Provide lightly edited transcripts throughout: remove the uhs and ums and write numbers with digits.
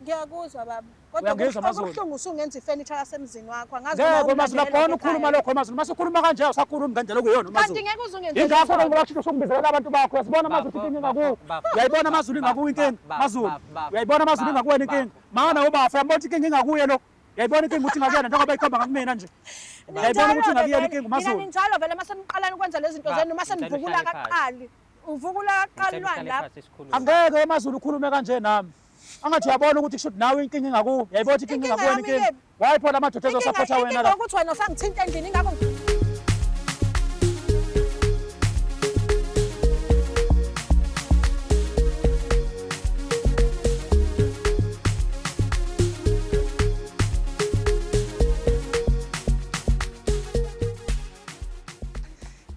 Ngiyakuzwa baba. Uyangizwa Kodwa Mazulu? kubuhlungu usungenza ifurniture yasemzini wakho. Angazi Ngeke Mazulu akhona ukukhuluma lokho Mazulu. Mase ukhuluma kanje usakhuluma ngendlela okuyona Mazulu. Kanti ngeke uzungenze. Ingakho ngoba kusho sokubizela abantu bakho. Uyasibona Mazulu inkinga ngakuwe. Uyayibona Mazulu ingakuwe inkinga. Mazulu. Uyayibona Mazulu ingakuwe inkinga. Mana ubafa yabona inkinga ingakuye lo. Uyayibona inkinga ukuthi ngakuyena njengoba ikhamba ngakumina nje. Uyayibona ukuthi ngakuyena inkinga Mazulu. Mina njalo vele mase niqalana ukwenza lezi zinto zenu mase nivukula kaqali. Uvukula kaqalwana lapha. Angeke Mazulu ukhulume kanje nami. Angathi uyabona ukuthi kusho nawe inkinga ingakuwe. Uyayibona inkinga ingakuwe inkinga. Wayipho lamadoda ezosupport wena la. Inkinga ukuthi wena usangithinta endlini ingakho.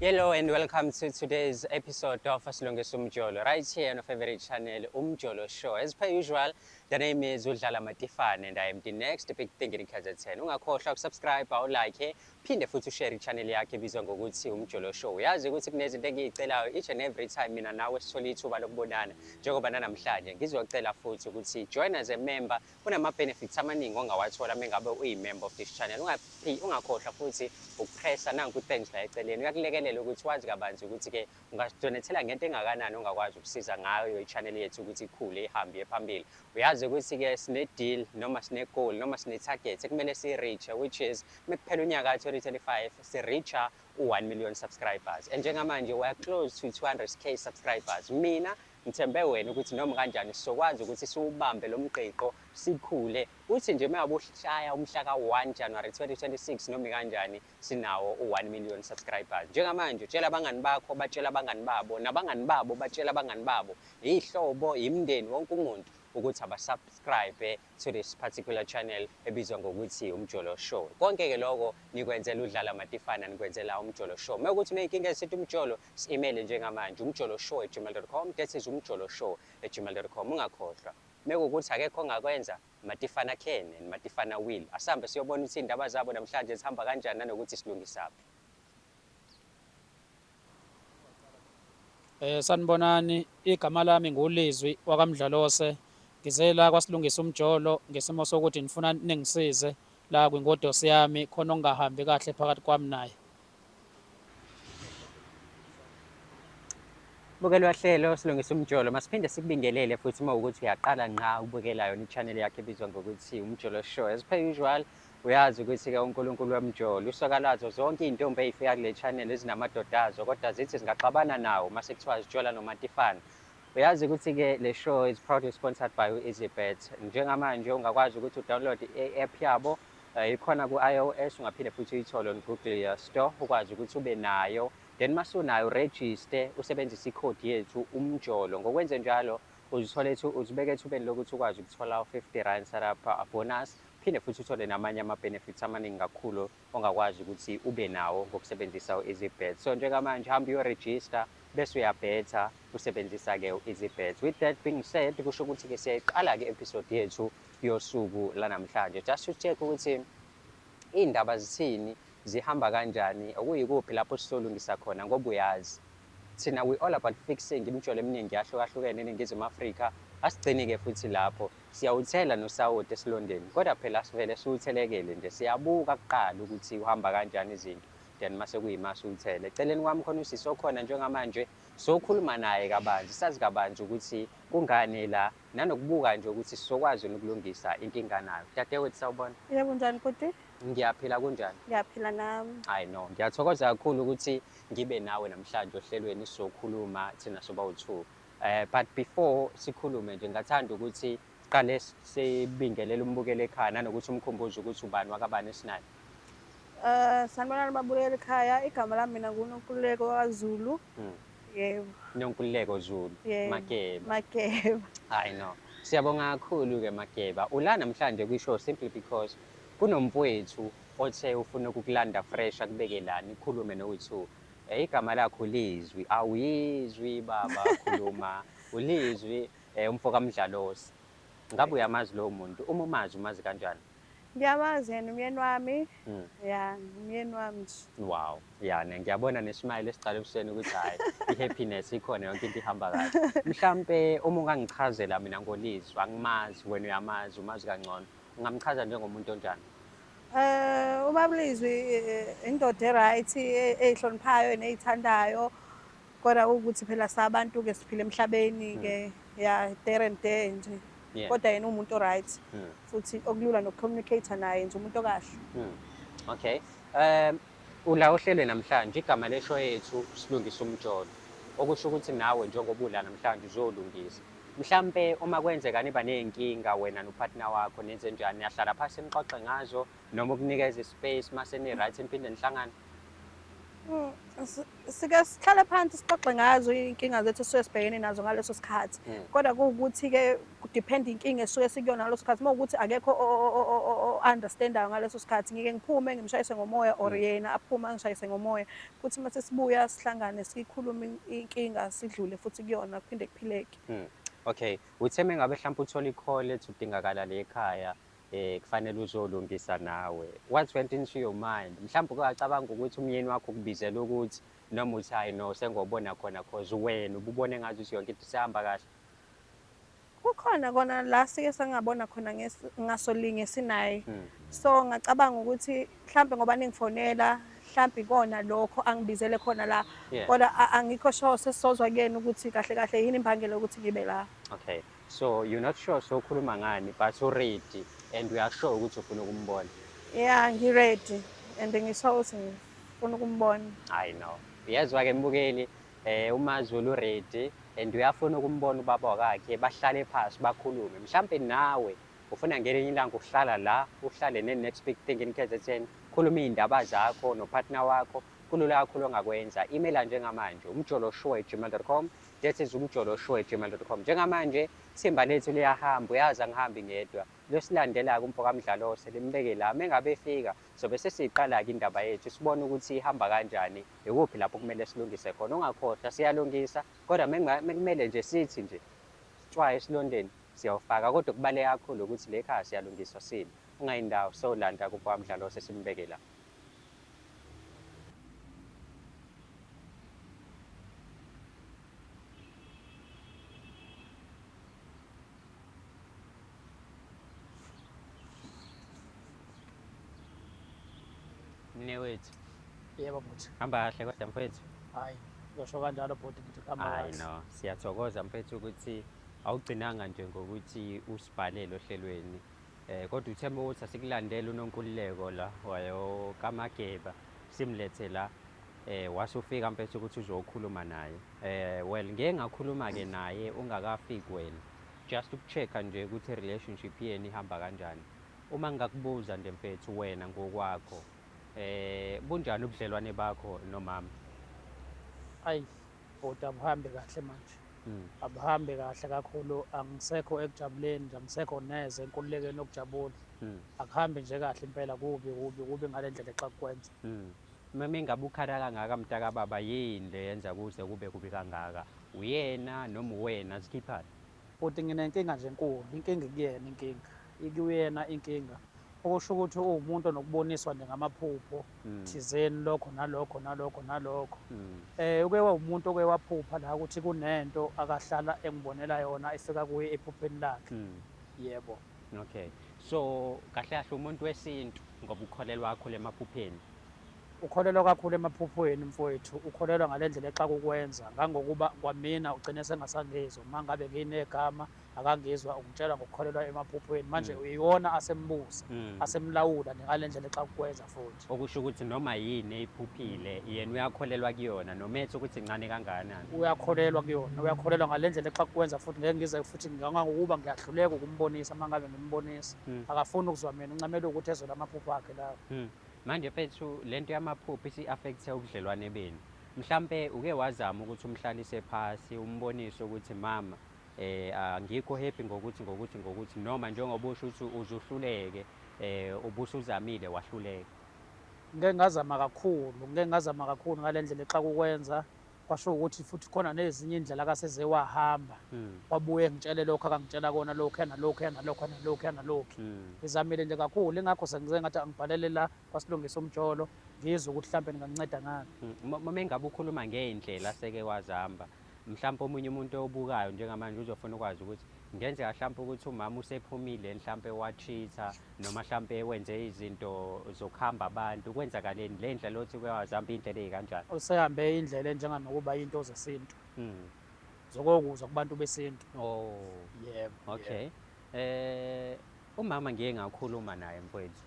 Hello and welcome to today's episode of Asilungisa Umjolo, right here on your favorite channel, Umjolo Show. As per usual, the name is Udlala Matifane and I am the next big thing in KZN. Ungakhohlwa subscribe, like, phinde futhi share channel yakhe ebizwa ngokuthi Umjolo Show. Yazi ukuthi kunezinto engiyicelayo each and every time mina nawe sithola ithuba lokubonana. Njengoba namhlanje ngizocela futhi ukuthi join as a member. Kunama benefits amaningi ongawathola mengabe uyi-member of this channel. Ungakhohlwa futhi ukupressa nanku thanks la eceleni. Uyakulekelela ukuthi wazi kabanzi ukuthi ke ungasidonethela ngento engakanani ongakwazi ukusiza ngayo i-channel yethu ukuthi ikhule ihambe phambili. Uyazi ukuthi ke sine deal noma sine goal noma sine target ekumele si-reach, which is mekuphela unyaka 2025 si-reacha u-1 million subscribers. And njengamanje we are close to 200k subscribers. Mina ngithembe wena ukuthi noma kanjani sizokwazi ukuthi siwubambe lo mqiqo sikhule uthi nje mayabushaya umhla ka-1 January 2026 noma kanjani sinawo u-1 million subscribers. Njengamanje tshela abangani bakho batshela abangani babo nabangani babo batshela abangani babo ihlobo imndeni wonke umuntu ukuthi abasubscribe to this particular channel ebizwa ngokuthi Umjolo Show. Konke ke lokho nikwenzela Udlala Matifane nikwenzela Umjolo Show. Mekuthi uneyinkinga esithi umjolo si-email njengamanje umjoloshow@gmail.com, that is umjoloshow@gmail.com. Ungakhohlwa mekuthi akekho ongakwenza Matifana Ken and Matifana Will asambe siyobona ukuthi indaba zabo namhlanje zihamba kanjani nanokuthi silungisaphi. Sanibonani, igama lami nguLizwi wakamdlalose. Ngizela kwasilungisa umjolo ngesimo sokuthi nifuna ningisize la kwingodosi yami khona ongahambi kahle phakathi kwami naye. Bukelwa hlelo silungisa umjolo masiphinde sikubingelele futhi uma ukuthi uyaqala nqa ubukela yona i-channel yakhe ebizwa ngokuthi Umjolo Show. As per usual uyazi ukuthi ke uNkulunkulu wemjolo usokalazo zonke izintombi ezifika kule channel ezinamadodazo kodwa zithi singaxabana nawo mase kuthiwa zijola noMatifane. Uyazi ukuthi ke le show is proudly sponsored by EasyBet. Njengamanje ungakwazi ukuthi udownload i-app yabo ikhona ku-iOS ungaphinde futhi uyithole on Google Store ukwazi ukuthi ube nayo. Then masunayo register usebenzisa i-code yethu umjolo. Ngokwenze njalo uzibeke ethubeni lokuthi ukwazi ukuthola u-50 sarapha bonus phinde futhi uthole namanye ama-benefits amaningi kakhulu ongakwazi ukuthi ube nawo ngokusebenzisa u-EasyBet. So njengamanje hamba uyo-register bese uyabhetha usebenzisa-ke u-EasyBet. With that being said kusho ukuthi-ke siyayiqala-ke episode yethu yosuku lanamhlanje just to check ukuthi iy'ndaba zithini zihamba kanjani okuyikuphi lapho sisolungisa khona ngoba uyazi thina we all about fixing imijolo eminingi yahlukahlukene eNingizimu Afrika. Asigcini-ke futhi lapho siyawuthela nosawoti esilondeni kodwa phela sivele siwuthelekele nje siyabuka kuqala ukuthi uhamba kanjani izinto then mase kuyimase uwuthele. Eceleni kwami khona usisi okhona njengamanje sokhuluma naye kabanzi sazi kabanzi ukuthi kungani la nanokubuka nje ukuthi sizokwazi ukulungisa inkinga nayo. Dadewethu sawubona. Yebo njani bhuti? Ngiyaphila kunjani? Ngiyaphila nami. I know. Ngiyathokoza kakhulu ukuthi ngibe nawe namhlanje ohlelweni sizokhuluma thina soba u2. But before sikhulume nje ngathanda ukuthi siqale sibingelele umbukeli ekhaya nanokuthi umkhumbuze ukuthi ubani wakabani esinayo. Sanibonani babukeli ekhaya, igama lami mina nguNonkululeko kwaZulu. Yebo. Nonkululeko Zulu. Makeba. Makeba. I know. Siyabonga kakhulu ke Makeba. Ula namhlanje kwishow simply because kunomfowethu othe ufuna ukukulanda fresh akubekelani ikhulume no2. Igama lakho Lizwi. Awuyizwi baba khuluma. Ulizwi umfoka mdlalosi. Ngabe uyamazi lo muntu? Uma umazi kanjani? Ngiyamazi yena umyeni wami. Ya, umyeni wami nje. Wow, yani ngiyabona nesmile esiqala ebusweni ukuthi hayi i-happiness ikhona yonke into ihamba kahle. Mhlampe uma ungangichazela mina ngolizwi, angimazi wena uyamazi, umazi kangcono. Ungamchaza njengomuntu onjani? Ubaba uLizwi indoda e-right eyihloniphayo neyithandayo. Kodwa ukuthi phela sabantu-ke siphila emhlabeni-ke ya there and there nje. Kodwa yena umuntu o-right. Futhi okulula noku-communicate naye nje umuntu okahle. Okay. Ula ohlelwe namhlanje igama lesho yethu silungisa umjolo. Okusho ukuthi nawe njengoba ula namhlanje uzolungisa. Mhlampe uma kwenzeka niba nenkinga wena nopartner wakho nenze njani niyahlala phansi nixoxe ngazo noma ukunikeza ispace mase ni right niphinde nihlangane. Sike sihlale phansi sixoxe ngazo inkinga zethu esuke sibhekene nazo ngaleso sikhathi. Kodwa kuwukuthi-ke kudepend inkinga esuke sikuyona ngaleso sikhathi. Uma ukuthi akekho o-understandayo ngaleso sikhathi ngike ngiphume ngimshayise ngomoya or yena aphume angishayise ngomoya. Kuthi mase sibuya sihlangane sikhulume inkinga sidlule futhi kuyona kuphinde kuphileke. Okay, utheme ngabe mhlawumbe uthola i-call ethi udingakala le ekhaya kufanele uzolungisa nawe. What went into your mind? Mhlawumbe ukacabanga ukuthi umyeni wakho ukubizela ukuthi noma uthi hayi no sengobona khona cause wena ububone ngathi yonke into isihamba kahle. Kukhona kona la sike sangabona khona ngasolinye sinaye. So ngacabanga ukuthi mhlambe ngoba ningifonela mhlambe ikona lokho angibizele khona la. Kodwa angikho sure sesizozwa kuyena ukuthi kahle kahle yini imbangela ukuthi ngibe la. Okay. So you're not sure so khuluma ngani but ready and we are sure ukuthi ufuna ukumbona. Yeah, ngi-ready and ngisho ukuthi ngifuna ukumbona. I know. Uyezwa ke mbukeli uMaZulu ready and uyafuna ukumbona ubaba wakhe bahlale phansi bakhulume. Mhlambe nawe ufuna ngelinye ilanga ukuhlala la uhlale ne-next big thing in KZN khuluma izindaba zakho nopartner wakho kulula kakhulu ongakwenza. Email njengamanje umjoloshow@gmail.com. That is umjoloshow@gmail.com. Njengamanje Thimba lethu liyahamba uyazi angihambi ngedwa. Lesilandela kumfo kaMdlalo selimbeke la mengabe efika sobe sesiqala ke indaba yethu sibone ukuthi ihamba kanjani ekuphi lapho kumele silungise khona. Ungakhohlwa siyalungisa kodwa mekumele nje sithi nje sicwaye esilondeni siyawufaka kodwa kubaleka kakhulu ukuthi le ekhaya siyalungiswa sini. Ungayindawo solanda kumfo kaMdlalo sesimbeke la. Mnewethu. Yebo mfethu. Hamba kahle kodwa mfethu. Hayi, ngosho kanjalo bhuti ngithi hamba kahle. Hayi no, siyathokoza mfethu ukuthi awugcinanga nje ngokuthi usibhalele ohlelweni. Kodwa uthemba ukuthi asikulandela uNonkululeko la wayo kaMageba simlethe la wasufika mfethu ukuthi uzokhuluma naye. Well ngeke ngakhuluma ke naye ungakafiki wena. Just ukuchecka nje ukuthi relationship yeni ihamba kanjani. Uma ngingakubuza nje mfethu wena ngokwakho bunjani ubudlelwane bakho nomama? Ayi, bhuti abuhambe kahle manje. Abuhambe kahle kakhulu angisekho ekujabuleni nje angisekho neze enkululekeni yokujabula. Akuhambe nje kahle impela kubi ngale ndlela xa kukwenza. Mama ingabe ukhala kangaka mntaka baba yini le yenza kuze kube kubi kangaka? Uyena noma uwena sikhiphana? Bhuti nginenkinga nje enkulu, inkinga kuyena inkinga. Ikuyena inkinga. Okusho ukuthi uwumuntu onokuboniswa nje ngamaphupho thizeni lokho nalokho. Uke wawumuntu oke waphupha la ukuthi kunento akahlala engibonela yona ifika kuye ephupheni lakhe. Yebo. Okay. So kahle kahle umuntu wesintu ngoba ukholelwa kakhulu emaphupheni. Ukholelwa kakhulu emaphuphweni mfowethu, ukholelwa ngale ndlela exa kukwenza ngangokuba kwamina ugcine sengasangizwa mangabe nginegama akangizwa ukutshela ngokukholelwa emaphuphweni manje uyiwona asembuza asemlawula ngale ndlela exa kukwenza futhi. Okusho ukuthi noma yini eyiphuphile yena uyakholelwa kuyona nomethe ukuthi incane kangakanani. Uyakholelwa kuyona, uyakholelwa ngale ndlela exa kukwenza futhi ngeke ngize futhi ngangokuba ngiyahluleka ukumbonisa mangabe ngimbonisa. Akafuni ukuzwa mina uncamela ukuthi ezwe lamaphupho akhe lawo. Manje mfethu lento yamaphupho isi-affecthe ubudlelwane benu. Mhlambe uke wazama ukuthi umhlalise phasi umbonise ukuthi mama angikho happy ngokuthi noma njengoba usho ukuthi uzuhluleke ubusuzamile wahluleka. Ngeke ngazama kakhulu ngale ndlela exa kukwenza kwasho ukuthi futhi khona nezinye indlela akaseze wahamba wabuye ngitshele lokho akangitshela kona lokho nalokho ngizamile nje kakhulu ingakho sengize ngathi angibhalele la kwasilungisa umjolo ngizwe ukuthi mhlambe ninganceda ngani uma engabe ukhuluma ngeindlela seke wazihamba mhlawumbe omunye umuntu obukayo njengamanje uzofuna ukwazi ukuthi ngenzeka mhlawumbe ukuthi umama usephumile mhlawumbe wacheatha noma mhlawumbe wenze izinto zokuhamba abantu kwenzakaleni le ndlela othi kwawazihamba indlela ezikanjani usehambe indlela enjenganokuba into zesintu zokokuzwa kubantu besintu yebo okay umama ngiye ngakhuluma naye mfowethu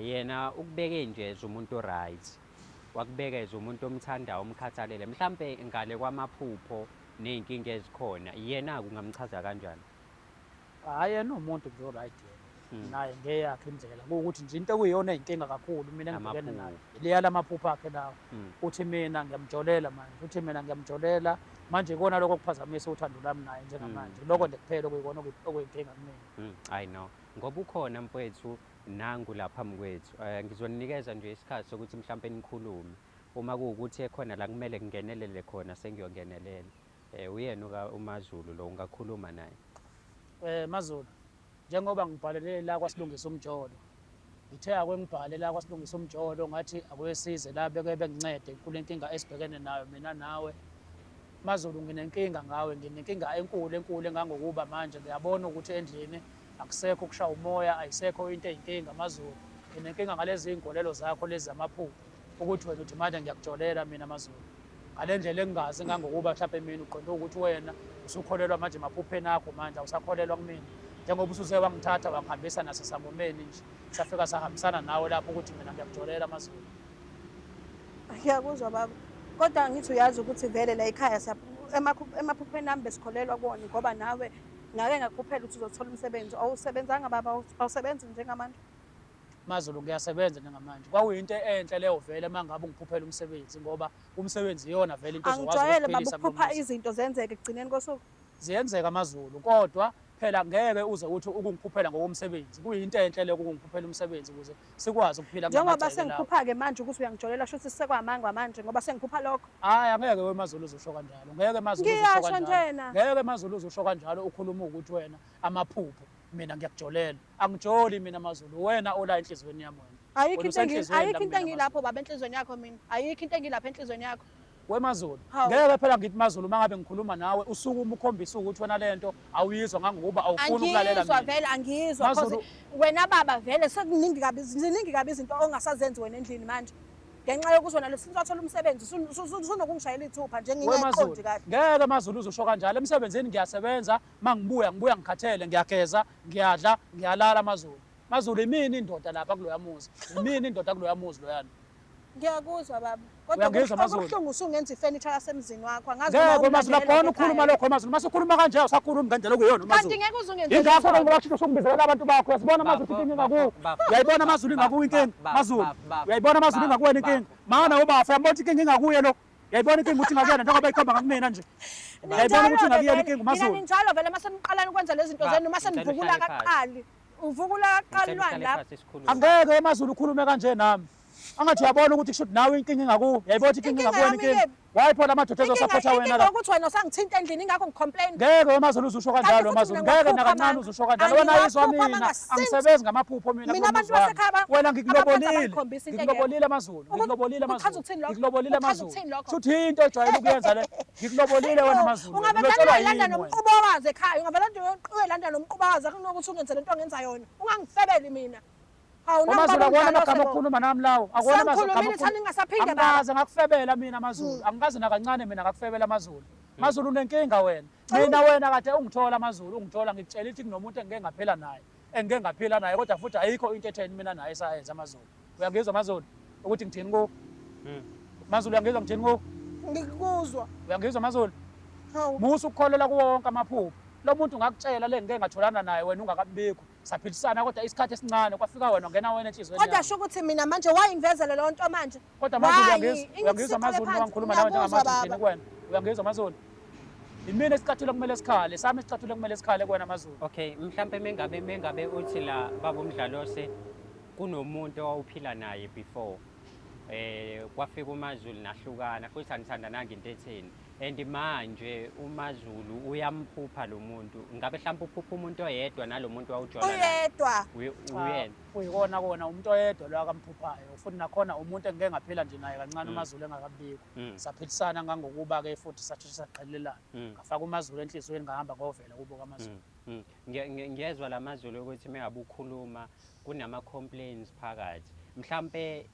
yena ukubeke nje umuntu oright wakubekeza umuntu omthandayo omkhathalele mhlambe ngale kwamaphupho nezinkinga ezikhona yena kungamchaza kanjani hayi yena umuntu nje oright naye ngeyakhe indlela ukuthi nje into ekuyiyona inkinga kakhulu mina engibhekene nayo leya lamaphupho akhe lawo uthi mina ngiyamjolela manje ikona lokho kuphazamisa uthando lami naye njengamanje lokho nje kuphela okuyikona okuyinkinga kumina I know ngoba ukhona mfowethu nangu lapha phambi kwethu ngizoninikeza nje isikhathi sokuthi mhlawumbe nikhulume uma kuwukuthi ekhona la kumele kungenelele khona sengiyongenelela uyena uMaZulu lo ungakhuluma naye Mazulu njengoba ngibhalele la kwasilungisa umjolo ngithe akwengibhale la kwasilungisa umjolo ngathi akwesize la beke bengincede kule nkinga esibhekene nayo mina nawe Mazulu nginenkinga ngawe nginenkinga enkulu engangokuba manje ngiyabona ukuthi endlini akusekho ukushaya umoya ayisekho into eyinkinga Mazulu nginenkinga ngalezi inkolelo zakho lezi zamaphupho ukuthi wena uthi manje ngiyakujolela mina Mazulu ngale ndlela engingazi ngangokuba mhlawumbe mina uqonde ukuthi wena usukholelwa manje emaphupheni akho manje awusakholelwa kumina njengoba usuze wangithatha wangihambisa nasesangomeni nje safika sahambisana nawe lapho ukuthi mina ngiyakujolela Mazulu ngiyakuzwa baba kodwa ngithi uyazi ukuthi vele la ekhaya emaphupheni ami besikholelwa kuwona ngoba nawe ngake ngakuphuphela ukuthi uzothola umsebenzi awusebenzanga baba awusebenzi njengamanje Mazulu ngiyasebenza njengamanje kwakuyinto enhle leyo vele mangabe ngiphuphela umsebenzi ngoba umsebenzi iyona vele into ezokwazi angijwayele baba ukuphupha izinto zenzeke egcineni kosuku ziyenzeka Mazulu kodwa phela ngeke uze uthi ukungiphuphela ngokomsebenzi kuyinto enhle le ukungiphuphela umsebenzi ukuze sikwazi ukuphila njengoba sengiphupha ke manje ukuthi uyangijolela shuthi sisekwamanga manje ngoba sengiphupha lokho hayi angeke weMazulu uzosho kanjalo ngeke Mazulu uzosho kanjalo ngeke Mazulu uzosho kanjalo ukhuluma ukuthi wena amaphupho mina ngiyakujolela angijoli mina Mazulu wena ola enhlizweni yami wena ayikho into engilapho baba enhlizweni yakho mina ayikho into engilapha enhlizweni yakho weMazulu ngeke phela ngithi Mazulu mangabe ngikhuluma nawe usuku ukhombisa ukuthi wena lento awuyizwa ngangokuba awufuni ukulalela mina angizwa vele angizwa because wena baba vele sekuningi kabi izinto ongasazenzi wena endlini manje ngenxa yokuthi wena lesizothola umsebenzi sunokungishayela ithupha nje ngingaqondi kahle ngeke Mazulu uzosho kanjalo emsebenzini ngiyasebenza mangibuya ngiyangikhathele ngiyageza ngiyadla ngiyalala Mazulu imini indoda lapha kuloya muzi imini indoda kuloya muzi loyana ngiyakuzwa baba kodwa kubuhlungu usungenza ifurniture yasemzini wakho angazi ngeke Mazulu akhona ukukhuluma lokho Mazulu masukhuluma kanje usakhuluma ngendlela okuyona Mazulu kanti ngeke uzungenza ingakho ngoba kusho sokubizela abantu bakho uyasibona Mazulu inkinga ngakuwe uyayibona Mazulu ingakuwe inkinga Mazulu uyayibona Mazulu ingakuwe inkinga mana ubafa yabona inkinga ingakuye lo uyayibona inkinga ukuthi ngakuyena njengoba ikhamba ngakumina nje uyayibona ukuthi ngakuyena inkinga Mazulu mina njalo vele mase niqalana ukwenza lezi zinto zenu mase nivukula kaqali uvukula kaqalwana lapha angeke Mazulu ukhulume kanje nami angathi uyabona ukuthi kusho nawe inkinga ingakuwe uyayibona inkinga ingakuwe inkinga wayiphona amadoda ezosupport wena la ukuthi wena usangithinta endlini ingakho ngicomplain ngeke Mazulu uzusho kanjalo Mazulu ngeke nakancane uzusho kanjalo wena yizwa mina angisebenzi ngamaphupho mina abantu basekhaya wena ngikulobolile Mazulu ngikulobolile Mazulu futhi into ejwayele ukuyenza le ngikulobolile wena Mazulu ungavela uyilanda nomqubawazi ekhaya ungavela uyilanda nomqubawazi akunokuthi ungenze lento ongenza yona ungangifebeli mina Mazulu akona amagama okukhuluma nami lawo akona Mazulu angikaze ngakufebela mina Mazulu angikaze nakancane mina ngakufebela Mazulu unenkinga wena kade ungithola Mazulu ungithola ngikutshela ukuthi kunomuntu engeke ngaphila naye kodwa futhi ayikho into etheni mina naye sayenza Mazulu uyangizwa Mazulu ukuthi ngithini ku Mazulu uyangizwa ngithini ku ngikuzwa uyangizwa Mazulu musu ukukholela kuwo wonke amaphupho lo muntu ngakutshela le ngeke ngatholana naye wena ungakabikho saphilisana kodwa isikhathi esincane kwafika wena ngena wena enhlizweni kodwa sho ukuthi mina manje wayingivezele le nto manje kodwa Mazulu uyangizwa Mazulu wangikhuluma nawe njengamazulu kuwena uyangizwa Mazulu imini esicathulo kumele sikhale sami esicathulo kumele sikhale kuwena Mazulu okay mhlambe mengabe uthi la baba uMdlalose kunomuntu owawuphila naye before kwafika uMaZulu nahlukana futhi anithandananga into etheni. And manje uMaZulu uyamphupha lo muntu. Ngabe mhlawumbe uphupha umuntu oyedwa nalo muntu wawujola Uyedwa. uyena. Uyikona kona umuntu oyedwa lo akamphuphayo futhi nakhona umuntu engeke ngaphila nje naye kancane uMaZulu engakabikho. Saphilisana ngangokuba ke futhi sathi saqhelelana. Ngafaka uMaZulu enhlizweni ngahamba ngovela kubo kaMaZulu. Ngiyezwa lamaZulu ukuthi mengabe ukhuluma kunama complaints phakathi. Mhlambe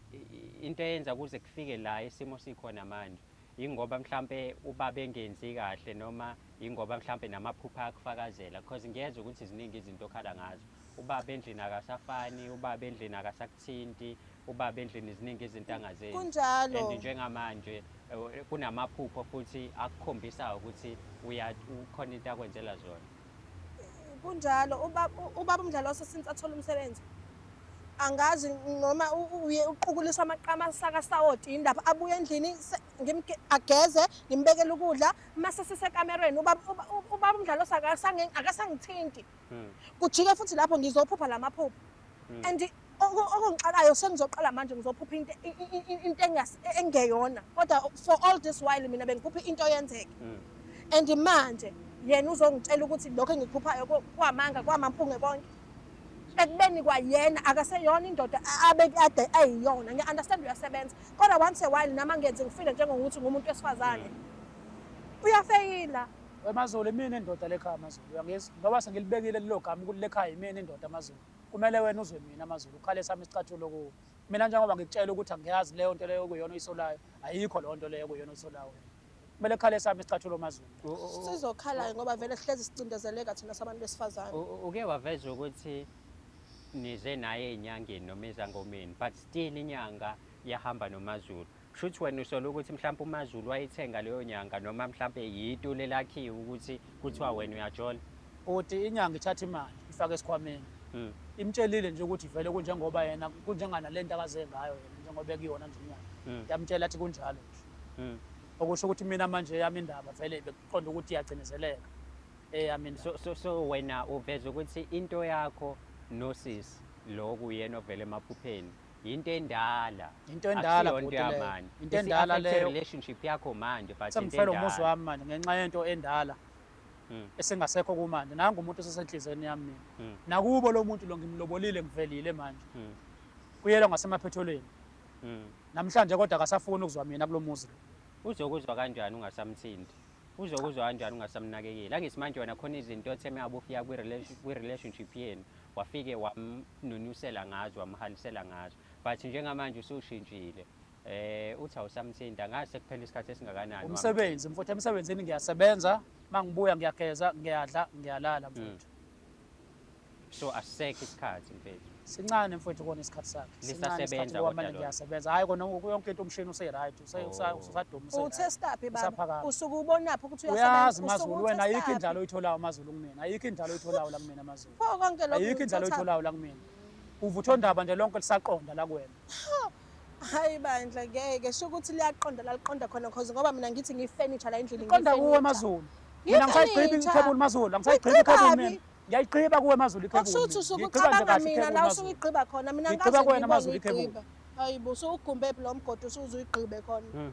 into eyenza kuze kufike la isimo sikhona manje ingoba mhlambe ubaba engenzi kahle noma ingoba mhlambe namaphupha akufakazela because ngiyezwa ukuthi iziningi izinto okhala ngazo. Ubaba endlini akasafani, ubaba endlini akasakuthinti, ubaba endlini iziningi izinto angazenzi. Kunjalo. And njengamanje kunamaphupho futhi akukhombisayo ukuthi ukhona into akwenzela zona. Kunjalo ubaba umdlalo wasesince athola umsebenzi. Angazi noma uqukuliswa amaqama saka sawoti indaba abuye endlini ageze ngimbekele ukudla mase sisekamereni ubaba umdlalo akasangithinti. Kujike futhi lapho ngizophupha lamaphupho. And okungixakayo sengizoqala manje ngizophupha into engeyona kodwa for all this while mina bengiphupha into yenzeke. And manje yena uzongitshela ukuthi lokho engikuphuphayo kwamanga kwamampunge konke. Ekubeni kwayena akaseyona indoda abekade ayiyona. Ngiya-understand uyasebenza kodwa once a while nama ngenze ngifile njengokuthi ngumuntu wesifazane. Uyafeyila. WeMaZulu mina indoda lekhaya maZulu uyangizwa ngoba sengilibekile lelo gama ukuthi lekhaya imina indoda maZulu. Kumele wena uzwe mina maZulu ukhale sami isicathulo kuwo. Mina njengoba ngikutshela ukuthi angiyazi leyo nto leyo kuyona oyisolayo ayikho leyo nto leyo kuyona oyisolayo. Kumele khale sami isicathulo maZulu. Sizokhala ngoba vele sihlezi sicindezeleka thina sabantu besifazane. Uke waveza ukuthi nize naye enyangeni noma ezangomeni but still inyanga yahamba noMaZulu. Shuthi wena usola ukuthi mhlawumbe uMaZulu wayithenga leyo nyanga noma mhlawumbe yito lelakhiwe ukuthi kuthiwa wena uyajola. Uthi inyanga ithatha imali ifake esikhwameni. Imtshelile nje ukuthi vele kunjengoba yena kunjengana lento akaze ngayo yena njengoba ekuyona nje inyanga. Yamtshela athi kunjalo nje. Okusho ukuthi mina manje yami indaba vele bekuqonda ukuthi iyacinezeleka. Yami indaba. So wena uveza ukuthi into yakho nosisi lo kuyena ovela emaphupheni into endala. Into endala futhi leyo. Into endala leyo. Relationship yakho manje but into endala. Umuzi wami manje ngenxa yento endala. Esengasekho kumanje nanga umuntu osesenhlizweni yami mina. Nakubo lo muntu lo ngimlobolile ngivelile manje. Kuyela ngasemaphetholweni. Namhlanje kodwa akasafuni ukuzwa mina kulomuzi. Uzokuzwa kanjani ungasamthinti? Uzokuzwa kanjani ungasamnakekeli? Angithi manje wena khona izinto othe mengabe ufika kwi-relationship yenu wafike wamnunusela ngazo wamhalisela ngazo but njengamanje usushintshile uthi awusamthinta ngase kuphela isikhathi esingakanani umsebenzi mfuthu emsebenzini ngiyasebenza mangibuya ngiyageza ngiyadla ngiyalala mfuthu so asisekho isikhathi mfethu sincane mfuthu kona isikhathi sakhe lisasebenza kodwa ngiyasebenza hayi kona yonke into umshini use-right usaduma uthe stop baba usuke ubonaphi ukuthi uyasebenza maZulu wena ayikho indlalo oyitholayo maZulu kumina ayikho indlalo oyitholayo la kumina maZulu pho konke lokho ayikho indlalo oyitholayo la kumina uvutho ndaba nje lonke lisaqonda la kuwena hayi bandla ngeke sho ukuthi liyaqonda la liqonda khona because ngoba mina ngithi ngifurniture la endlini ngiqonda kuwe maZulu mina ngisayigqiba ikhebuli maZulu angisayigqiba ikhebuli mina ngiyayigqiba kuwe maZulu ikhebuli usuthi usukucabanga mina la usuyigqiba khona mina ngigqiba kuwena maZulu ikhebuli hayibo usugumbe lo mgodo usuzuyigqibe khona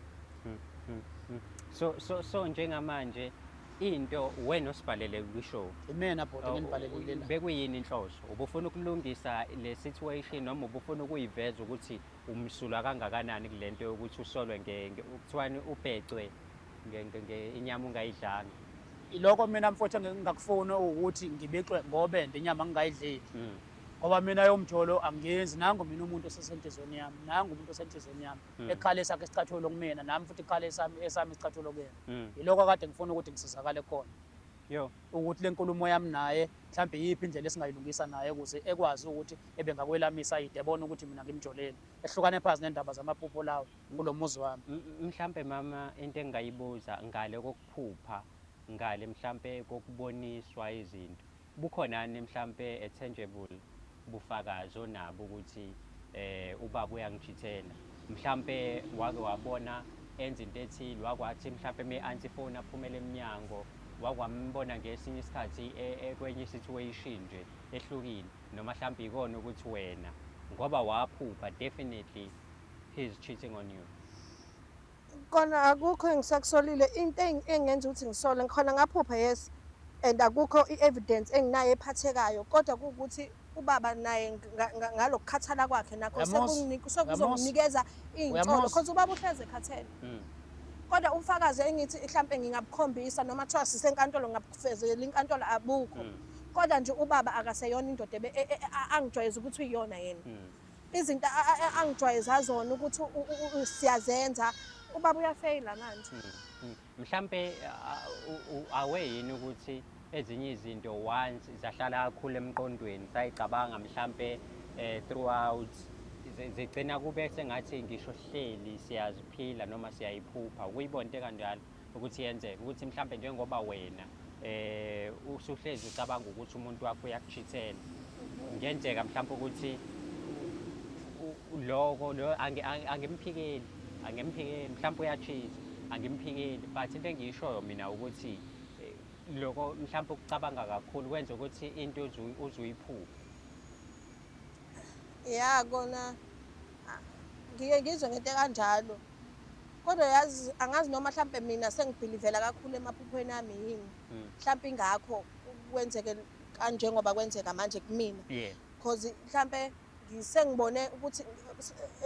so njengamanje into wena osibhalele kwishow imena bhuti nginibhalelile la bekuyini inhloso ubufuna ukulungisa le situation noma ubufuna ukuyiveza ukuthi umsulwa kangakanani kulento ukuthi usolwe ngekuthiwani ubhecwe inyama ungayidlanga iloko mina mfowethu ngingakufuna ukuthi ngibixwe ngobende inyama ngingayidleli ngoba mina yomjolo angiyenzi nangu mina umuntu osesenhlizweni yami nangu umuntu osenhlizweni yami ekhale sakhe isicathulo kumina nami futhi ikhale esami isicathulo kuyena iloko kade ngifuna ukuthi ngisizakale khona ukuthi le nkulumo yami naye mhlambe yiphi indlela esingayilungisa naye ukuze ekwazi ukuthi ebengakwelamisa ide ebona ukuthi mina ngimjolele ehlukane phansi nendaba zamaphupho lawo kulomuzi wami mhlambe mama into engayibuza ngale kokuphupha ngale mhlambe kokuboniswa izinto bukhonani mhlambe tangible bufakazi onabo ukuthi ubaba uyangijithela mhlambe wake wabona enza into ethile wakwathi mhlambe me-antifone aphumele eminyango wakwambona ngesinye isikhathi kwenye situation nje ehlukile noma mhlambe ikona ukuthi wena ngoba waphupha definitely he's cheating on you? Kona akukho engisakusolile into engenza ukuthi ngisole khona ngaphupha yes and akukho i-evidence enginayo ephathekayo kodwa kuwukuthi ubaba naye ngalokukhathala kwakhe nakho sekuzonginikeza iy'nsolo because ubaba uhlezi ekhathele. Kodwa ubufakazi engithi mhlampe ngingabukhombisa noma kuthiwa sisenkantolo ngingabufezela inkantolo abukho. Kodwa nje ubaba akaseyona indoda angijwayeza ukuthi uyiyona yena. Izinto angijwayeza zona ukuthi siyazenza ubaba uyafeyila manje. Mhlampe awe yini ukuthi ezinye izinto once zahlala kakhulu emqondweni sayicabanga mhlampe throughout zigcina kube sengathi ngisho hleli siyaziphila noma siyayiphupha ukuyibona into kanjalo ukuthi yenzeke ukuthi mhlampe njengoba wena usuhlezi ucabanga ukuthi umuntu wakho uyakuchithela ngenzeka mhlampe ukuthi lo angimphikeli mhlampe uyachitha angimphikeli but into engiyishoyo mina ukuthi lokho mhlampe ukucabanga kakhulu kwenza ukuthi into uzuyiphupha. Ya kona ngike ngizwe ngento kanjalo kodwa yazi angazi noma mhlampe mina sengibhilivela kakhulu emaphuphweni ami yini mhlampe ingakho kwenzeke kanje ngoba kwenzeka manje kumina because mhlampe ngisengibone ukuthi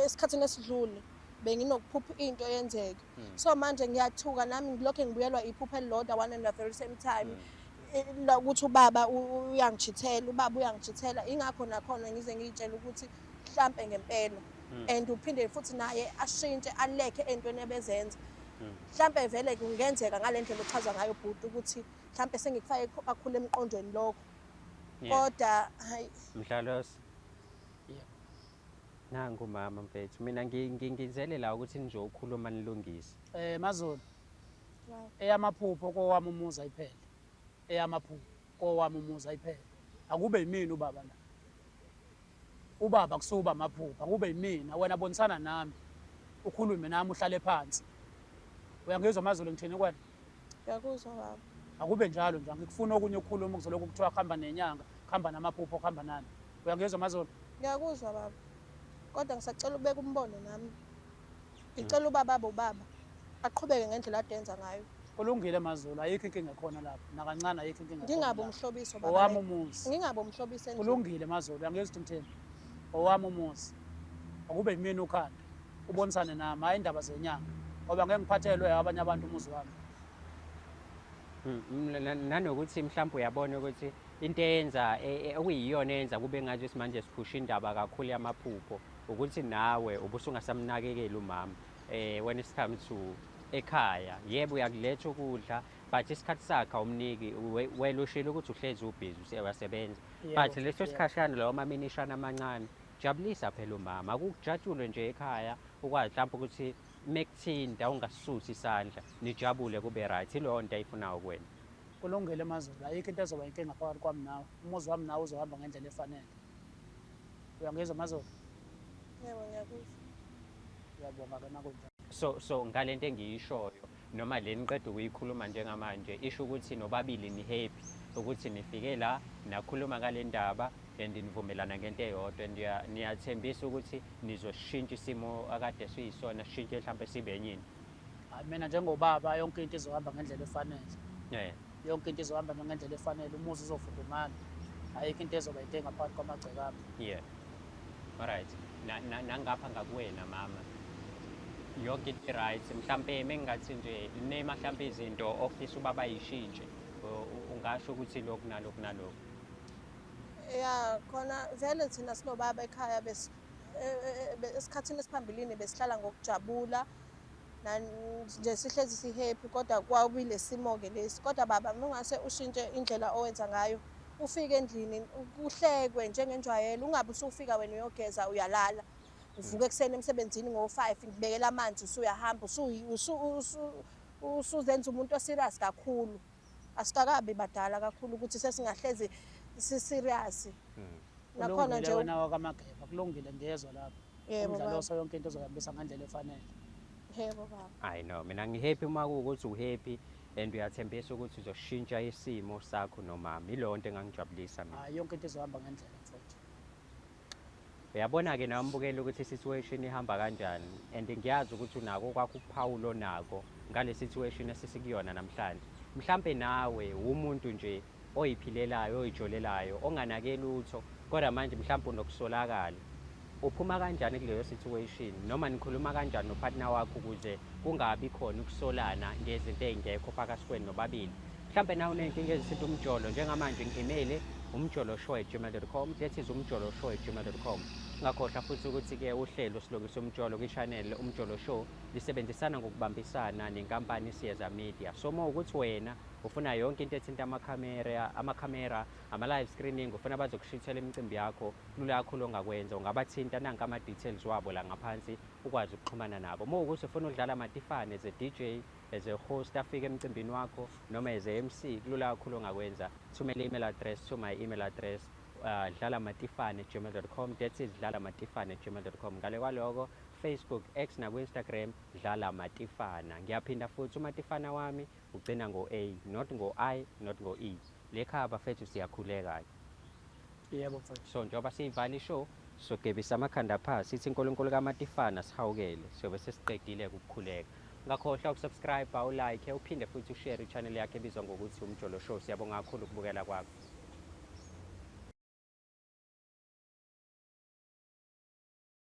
esikhathini esidlule benginokuphupha into yenzeke so manje ngiyathuka nami ngilokho ngibuyelwa iphupha elilodwa one and the very same time ukuthi ubaba uyangijithela ingakho nakhona ngize ngiyitshela ukuthi mhlampe ngempela and uphinde futhi naye ashintshe alekhe entweni ebezenza mhlampe vele kungenzeka ngalendlela ochaza ngayo bhuti ukuthi mhlampe sengikufake kakhulu emqondweni lokho kodwa hayi Mdlalosi nangu mama mfethu mina ngingizele la ukuthi nje ukhuluma nilungise Mazolo eyamaphupho kowami umuzi ayiphele eyamaphupho kowami umuzi ayiphele akube yimini ubaba la ubaba kusuba amaphupho akube yimina wena bonisana nami ukhulume nami uhlale phansi uyangizwa Mazolo ngithini kwena ngiyakuzwa baba akube njalo nje ngikufuna okunye ukukhuluma ukuzolokhu kuthiwa khamba nenyanga khamba namaphupho khamba nani uyangizwa Mazolo ngiyakuzwa baba kodwa ngisacela ubeka umbono nami ngicela ubaba aqhubeke ngendlela adenza ngayo kulungile Mazolo ayikho inkinga khona lapho nakancane ayikho inkinga ngingabe umhlobiso baba owami umuzi ngingabe umhlobiso endlini kulungile Mazolo angizwe ukuthi ngithini owami umuzi akube yimini ukhanda ubonisane nami hayi indaba zenyanga ngoba ngeke ngiphathelwe abanye abantu umuzi wami nanokuthi mhlawumbe uyabona ukuthi into eyenza okuyiyona eyenza kube ngathi manje siphusha indaba kakhulu yamaphupho ukuthi nawe ubusungasamnakekeli umama when it comes to ekhaya yebo uyakuletha ukudla but isikhathi sakhe awumniki wena ushilo ukuthi uhlezi ubhizi uyasebenza but leso sikhashana lawo maminishana amancane jabulisa phela umama akukujatshulwe nje ekhaya ukwazi mhlawumbe ukuthi mekuthinta ungasisusi isandla nijabule kube right ilo nto ayifunayo kuwena kulungile Mazolo ayikho into ezoba inkinga phakathi kwami nawe umuzi wami nawe uzohamba ngendlela efanele uyangizwa Mazolo yebo ngiyakuzwa uyabonga kana kunjalo so ngalento engiyishoyo noma le niqeda ukuyikhuluma njengamanje isho ukuthi nobabili ni happy ukuthi nifike la nakhuluma ngale ndaba and nivumelana ngento eyodwa and niyathembisa ukuthi nizoshintsha isimo akade siyisona sishintshe mhlawumbe sibe enyini mina njengobaba yonke into izohamba ngendlela efanele yonke into izohamba ngendlela efanele umuzi uzofudumala ayikho into ezoba inkinga phakathi kwamagceke ami alright nangapha ngakuwena mama yonke into right mhlampe mengathi nje nema mhlampe izinto ofisa ubaba yishintshe ungasho ukuthi lokhu nalokhu nalokhu ya khona vele thina sinobaba ekhaya esikhathini esiphambilini besihlala ngokujabula nje sihlezi sihappy kodwa kwawile simo-ke lesi kodwa baba mungase ushintshe indlela owenza ngayo ufike endlini kuhlekwe njengenjwayelo ungabe usufika wena uyogeza uyalala uvuka ekuseni emsebenzini ngo-5 ngibekela amanzi usuyahamba usuzenza umuntu oserious kakhulu asikakabi badala kakhulu ukuthi sesingahlezi siserious nakhona nje wena wakamageba kulungile ngiyezwa lapho umdlalo so yonke into ezohambisa ngendlela efanele yebo baba I know mina ngihappy uma kuwukuthi uhappy and uyathembisa ukuthi uzoshintsha isimo sakho nomama ilo nto engangijabulisa mina yonke into izohamba ngendlela mfowethu uyabona-ke nawambukela ukuthi i-situation ihamba kanjani and ngiyazi ukuthi unako kwakho ukuphawulo nako ngale situation esesikuyona namhlanje. Mhlampe nawe umuntu nje oyiphilelayo oyijolelayo onganakeli lutho kodwa manje mhlawumbe unokusolakala. Uphuma kanjani kuleyo situation noma nikhuluma kanjani nopartner wakho ukuze kungabi khona ukusolana ngezinto ezingekho phakathi kwenu nobabili? Mhlambe nawe unenkinga ezithinta umjolo njengamanje ngi-email umjoloshow@gmail.com, that is umjoloshow@gmail.com. Ungakhohlwa futhi ukuthi-ke uhlelo silungisa umjolo kwi-channel Umjolo Show lisebenzisana ngokubambisana nenkampani Siyeza Media. So uma ukuthi wena ufuna yonke into ethinta amakhamera, ama-live screening, ufuna bazokushithela imicimbi yakho, kulula kakhulu ongakwenza, ungabathinta nanka ama-details wabo la ngaphansi ukwazi ukuxhumana nabo. Uma ukuthi ufuna ukudlala amatifane as a DJ, as a host afike emcimbini wakho noma as a MC, kulula kakhulu ongakwenza. Thumela i-email address to my email address dlalamatifane@gmail.com, that is dlalamatifane@gmail.com. Ngale kwaloko Facebook, X naku-Instagram Dlala Matifana. Ngiyaphinda futhi umatifana wami ugcina ngo-A, not ngo-I, not ngo-E. Le khaba fethu siyakhuleka. Yebo mfowethu. So njengoba siyivala ishow sogebisa amakhanda phansi sithi inkulunkulu kaMatifana sihawukele siyobe sesiqedile ukukhuleka. Ungakhohlwa ukusubscribe, ulike, uphinde futhi ushare i-channel yakhe ebizwa ngokuthi Umjolo Show. Siyabonga kakhulu ukubukela kwakho.